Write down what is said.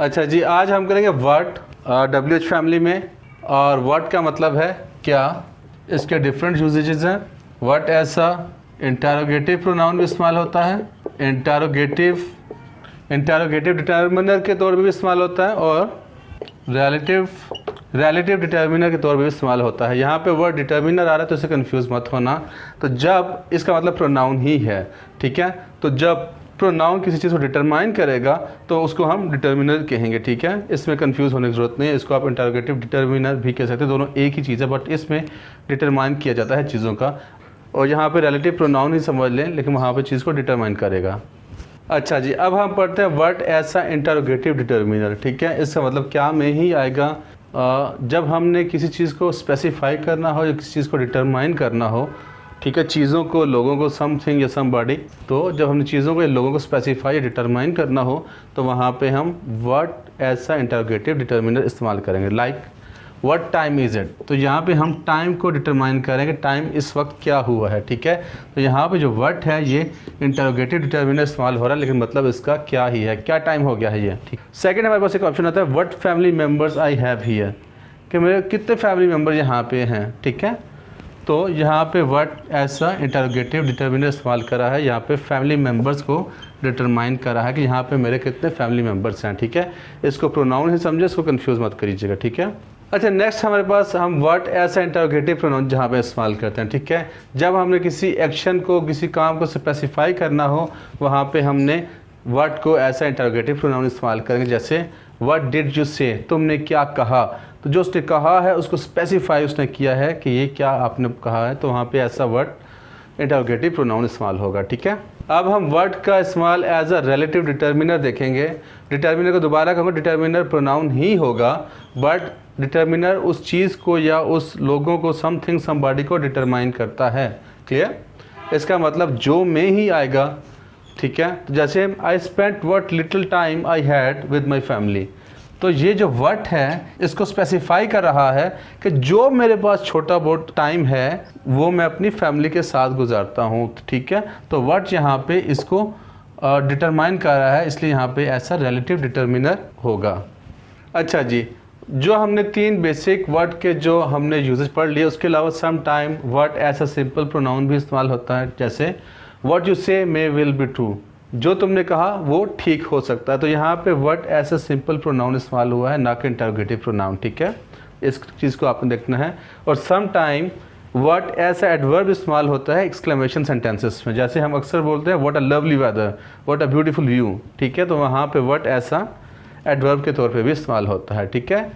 अच्छा जी, आज हम करेंगे व्हाट WH फैमिली में। और व्हाट का मतलब है क्या, इसके डिफरेंट यूजेजेस हैं। व्हाट ऐसा इंटरोगेटिव प्रोनाउन भी इस्तेमाल होता है, इंटरोगेटिव डिटर्मिनर के तौर पे भी इस्तेमाल होता है, और रिलेटिव डिटर्मिनर के तौर पे भी इस्तेमाल होता है। यहाँ पे वर्ड डिटर्मिनर आ रहा है तो इसे कंफ्यूज मत होना। तो जब इसका मतलब प्रोनाउन ही है, ठीक है, तो जब प्रोनाउन किसी चीज़ को डिटरमाइन करेगा तो उसको हम डिटर्मिनर कहेंगे, ठीक है। इसमें कंफ्यूज होने की ज़रूरत नहीं है। इसको आप इंटरोगेटिव डिटर्मिनर भी कह सकते हैं, दोनों एक ही चीज़ है, बट इसमें डिटरमाइन किया जाता है चीज़ों का। और यहाँ पे रिलेटिव प्रोनाउन ही समझ लें, लेकिन वहाँ पे चीज़ को डिटरमाइन करेगा। अच्छा जी, अब हम पढ़ते हैं व्हाट ऐसा इंटरोगेटिव डिटर्मिनर, ठीक है। इसका मतलब क्या में ही आएगा जब हमने किसी चीज़ को स्पेसिफाई करना हो या किसी चीज़ को डिटरमाइन करना हो, ठीक है, चीज़ों को, लोगों को, समथिंग या समबॉडी। तो जब हमने चीज़ों को या लोगों को स्पेसिफाई या डिटरमाइन करना हो तो वहाँ पे हम व्हाट ऐसा इंटरोगेटिव डिटर्मिनर इस्तेमाल करेंगे। Like what time is it, तो यहाँ पे हम टाइम को डिटरमाइन करेंगे, टाइम इस वक्त क्या हुआ है, ठीक है। तो यहाँ पे जो व्हाट है ये इंटरोगेटिव डिटर्मिनर इस्तेमाल हो रहा है, लेकिन मतलब इसका क्या ही है, क्या टाइम हो गया है ये, ठीक। सेकंड हमारे पास एक ऑप्शन आता है what family members I have here, कि मेरे कितने फैमिली मेम्बर यहाँ पे हैं, ठीक है। तो यहाँ पे व्हाट ऐसा इंटरोगेटिव डिटर्मिनर इस्तेमाल करा है, यहाँ पे फैमिली मेम्बर्स को डिटरमाइन करा है कि यहाँ पे मेरे कितने फैमिली मेम्बर्स हैं, ठीक है। इसको प्रोनाउन ही समझे, इसको कंफ्यूज मत करिएगा, ठीक है। अच्छा, नेक्स्ट हमारे पास हम व्हाट ऐसा इंटरोगेटिव प्रोनाउन जहाँ पे इस्तेमाल करते हैं, ठीक है। जब हमने किसी एक्शन को, किसी काम को स्पेसिफाई करना हो, वहाँ पे हमने व्हाट को ऐसा इंटरोगेटिव प्रोनाउन इस्तेमाल करेंगे। जैसे व्हाट डिड यू से, तुमने क्या कहा, तो जो उसने कहा है उसको स्पेसिफाई उसने किया है कि ये क्या आपने कहा है, तो वहाँ पे ऐसा वर्ड इंटरोगेटिव प्रोनाउन इस्तेमाल होगा, ठीक है। अब हम वर्ड का इस्तेमाल एज अ रिलेटिव डिटर्मिनर देखेंगे। डिटर्मिनर को दोबारा कहूँगा, डिटर्मिनर प्रोनाउन ही होगा, बट डिटर्मिनर उस चीज़ को या उस लोगों को, समथिंग समबॉडी को डिटरमाइन करता है। क्लियर? इसका मतलब जो में ही आएगा, ठीक है। तो जैसे I spent what little time I had with my family, तो ये जो व्हाट है इसको स्पेसिफाई कर रहा है कि जो मेरे पास छोटा बहुत टाइम है वो मैं अपनी फैमिली के साथ गुजारता हूँ, ठीक है। तो व्हाट यहाँ पे इसको डिटरमाइन कर रहा है, इसलिए यहाँ पे ऐसा रिलेटिव डिटर्मिनर होगा। अच्छा जी, जो हमने तीन बेसिक वर्ड के जो हमने यूजेस पढ़ लिए, उसके अलावा सम टाइम व्हाट ऐसा सिंपल प्रोनाउन भी इस्तेमाल होता है। जैसे व्हाट यू से मे विल बी ट्रू, जो तुमने कहा वो ठीक हो सकता है। तो यहाँ पे व्हाट ऐसा सिंपल प्रोनाउन इस्तेमाल हुआ है, ना कि इंटरोगेटिव प्रोनाउन, ठीक है। इस चीज़ को आपने देखना है। और सम टाइम व्हाट ऐसा एडवर्ब इस्तेमाल होता है एक्सक्लेमेशन सेंटेंसेस में। जैसे हम अक्सर बोलते हैं what a lovely weather, what a beautiful view, ठीक है। तो वहाँ पे व्हाट ऐसा एडवर्ब के तौर पे भी इस्तेमाल होता है, ठीक है।